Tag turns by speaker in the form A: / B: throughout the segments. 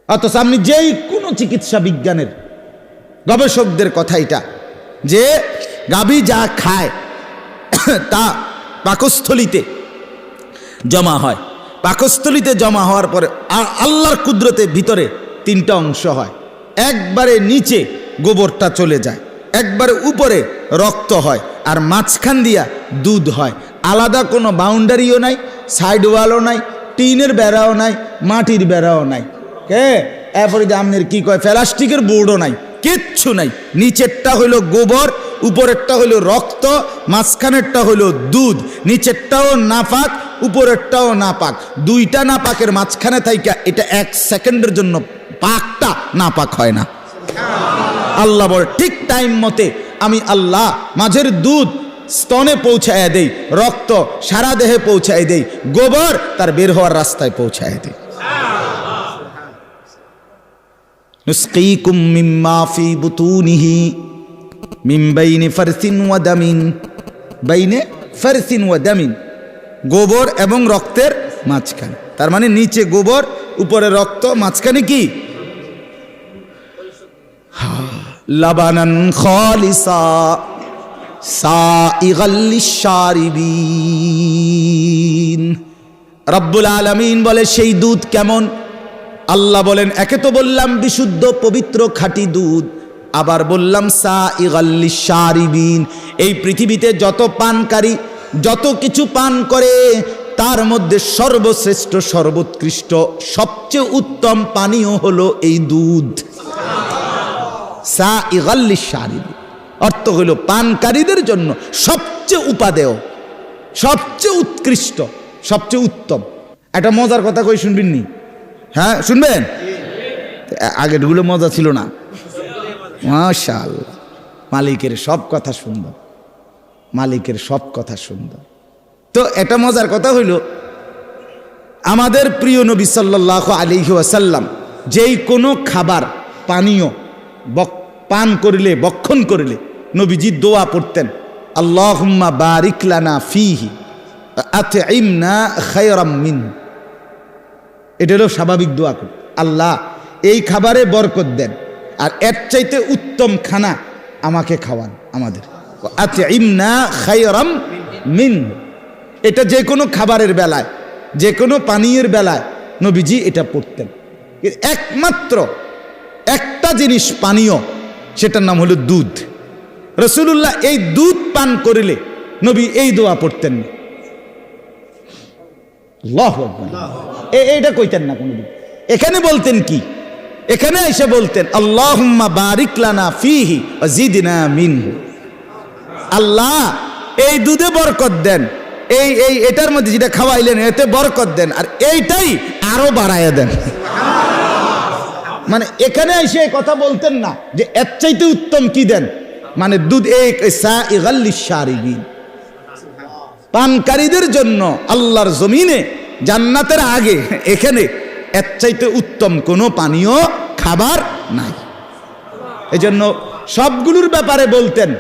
A: অথচ আপনি যেই কোনো চিকিৎসা বিজ্ঞানের গবেষকদের কথা এটা, যে গাভী যা খায় তা পাকস্থলিতে জমা হয়, পাকস্থলিতে জমা হওয়ার পরে আল্লাহর কুদরতের ভিতরে তিনটা অংশ হয়। একবারে নিচে গোবরটা চলে যায়, একবারে উপরে রক্ত হয়, আর মাঝখান দিয়া দুধ হয়। আলাদা কোনো বাউন্ডারিও নাই, সাইড ওয়ালও নাই, টিনের বেড়াও নাই, মাটির বেড়াও নাই, এরপরে যে আপনার কি কয় প্লাস্টিকের বোর্ডও নাই, কিচ্ছু নাই। নিচেরটা হইল গোবর, উপরেরটা হইল রক্ত, মাঝখানেরটা হইল দুধ। নিচেরটাও নাপাক, উপরেরটাও নাপাক। দুইটা নাপাকের মাঝখানে থাইকা এটা 1 সেকেন্ডের জন্য পাকটা নাপাক হয় না। আল্লাহ বলে ঠিক টাইম মতে আমি আল্লাহ মাঝের দুধ স্তনে পৌঁছায় দেই, রক্ত সারা দেহে পৌঁছায় দেই, গোবর তার বের হওয়ার রাস্তায় পৌঁছায় দেই। নুসকিকুম মিম্মা ফি বুতুনিহি মিন বাইনি ফারসিন ওয়া দামিন, বাইনে ফারসিন ওয়া দামিন, গোবর এবং রক্তের মাঝখানে। তার মানে নিচে গোবর, উপরে রক্ত, মাঝখানে কি লাবানান খালিসা সাইগাল লিশারিবিন। রব্বুল আলামিন বলে সেই দুধ কেমন? আল্লাহ বলেন একে তো বললাম বিশুদ্ধ পবিত্র খাঁটি দুধ, আবার বললাম সাইগাল লিশারিবিন। এই পৃথিবীতে যত পানকারী যত কিছু পান করে তার মধ্যে সর্বশ্রেষ্ঠ, সর্বোৎকৃষ্ট, সবচেয়ে উত্তম পানীয় হলো এই দুধ। সাইগাল লিশারিবিন অর্থ হইল পানকারীদের জন্য সবচেয়ে উপাদেয়, সবচেয়ে উৎকৃষ্ট, সবচেয়ে উত্তম। একটা মজার কথা কই, শুনবেন নি? হ্যাঁ শুনবেন? আগেরগুলো মজা ছিল না। মাশাআল্লাহ, মালিকের সব কথা সুন্দর, মালিকের সব কথা সুন্দর। তো এটা মজার কথা হইল, আমাদের প্রিয় নবী সাল্লাল্লাহু আলাইহি ওয়াসাল্লাম যেই কোনো খাবার পানীয় পান করিলে, বক্ষণ করিলে নবীজি দোয়া পড়তেন, আল্লাহুম্মা বারিক লানা ফিহি আতইমনা খায়রাম মিনহু। এটা হলো স্বাভাবিক দোয়া কর, আল্লাহ এই খাবারে বরকত দেন, আর এর চাইতে উত্তম খানা আমাকে খাওয়ান, আমাদের আতইমনা খায়রাম মিনহু। এটা যে কোনো খাবারের বেলায়, যে কোনো পানীয়ের বেলায় নবীজি এটা পড়তেন। একমাত্র একটা জিনিস পানীয়, সেটার নাম হলো দুধ। রাসূলুল্লাহ এই দুধ পান করিলে নবী এই দোয়া পড়তেন না। আল্লাহু আকবার, এইটা কইতেন না কোনদিন। এখানে বলতেন কি? এখানে এসে বলতেন আল্লাহুম্মা বারিক লানা ফিহি ওয়া জিদনা মিনহু। আল্লাহ এই দুধে বরকত দেন, এই এটার মধ্যে যেটা খাওয়াইলেন এতে বরকত দেন, আর এইটাই আরো বাড়ায়া দেন। মানে এখানে এসে কথা বলতেন না যে এর চাইতে উত্তম কি দেন, মানে দুধ। সাইগাল লিশারিবিন, পানকারীদের জন্য আল্লাহর জমিনে জান্নাতের আগে এখানে এর চাইতে উত্তম কোনো পানীয় খাবার নাই। এজন্য সবগুলোর ব্যাপারে বলতেন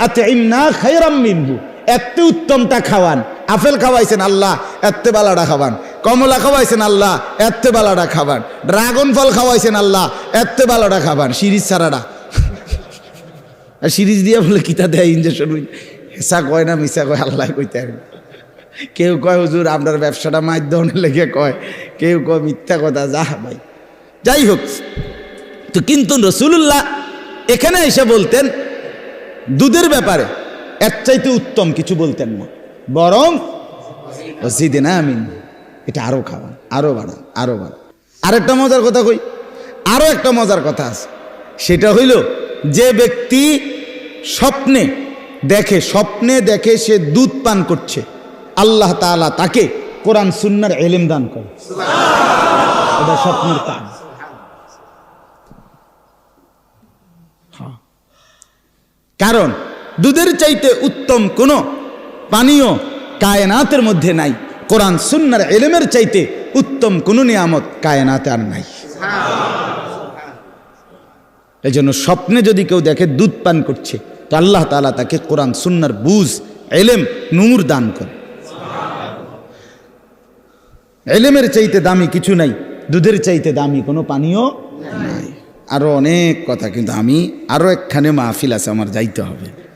A: আতইমনা খায়রাম মিনহু, এত উত্তমটা খাওয়ান। আপেল খাওয়াইছেন আল্লাহ, এত্তে বালাটা খাওয়ান। কমলা খাওয়াইছেন আল্লাহ, এত্তে বালাটা খাওয়ান। ড্রাগন ফল খাওয়াইছেন আল্লাহ, এত্তে বালাটা খাওয়ান। সিরিজ ছাড়াটা, আর সিরিজ দিয়ে বলে কিতা দেয় ইঞ্জেকশন, হেসা কয় না মিশা কয় আল্লাহ কইতে। কেউ কয় হুজুর আপনার ব্যবসাটা মাধ্যমের লেগে কয়, কেউ কয় মিথ্যা কথা। যা ভাই, যাই হোক। তো কিন্তু রাসূলুল্লাহ এখানে এসে বলতেন দুধের ব্যাপারে এর চাইতে উত্তম কিছু বলতেন না, বরং জিদনা মিনহু, এটা আরো খাওয়ান, আরো বাড়ান, আরো বাড়ান। আরেকটা মজার কথা কই, আরো একটা মজার কথা আছে। সেটা হইল যে ব্যক্তি স্বপ্নে দেখে সে দুধ পান করছে, আল্লাহ তাআলা তাকে কোরআন সুন্নাহর ইলম দান করে। এটা স্বপ্নের কাজ। কারণ দুধের চাইতে উত্তম কোন পানীয় কায়নাতের মধ্যে নাই। কোরআন সুন্নাহর ইলমের চাইতে উত্তম কোন নিয়ামত কায়নাতে আর নাই। এই জন্য স্বপ্নে যদি কেউ দেখে দুধ পান করছে, তো আল্লাহ তাআলা তাকে কোরআন সুন্নাহর বুঝ, ইলম, নূর দান করে। ইলমের চাইতে দামি কিছু নাই। দুধের চাইতে দামি কোনো পানীয় নাই। আরও অনেক কথা, কিন্তু আমি আরও একখানে মাহফিল আছে, আমার যাইতে হবে।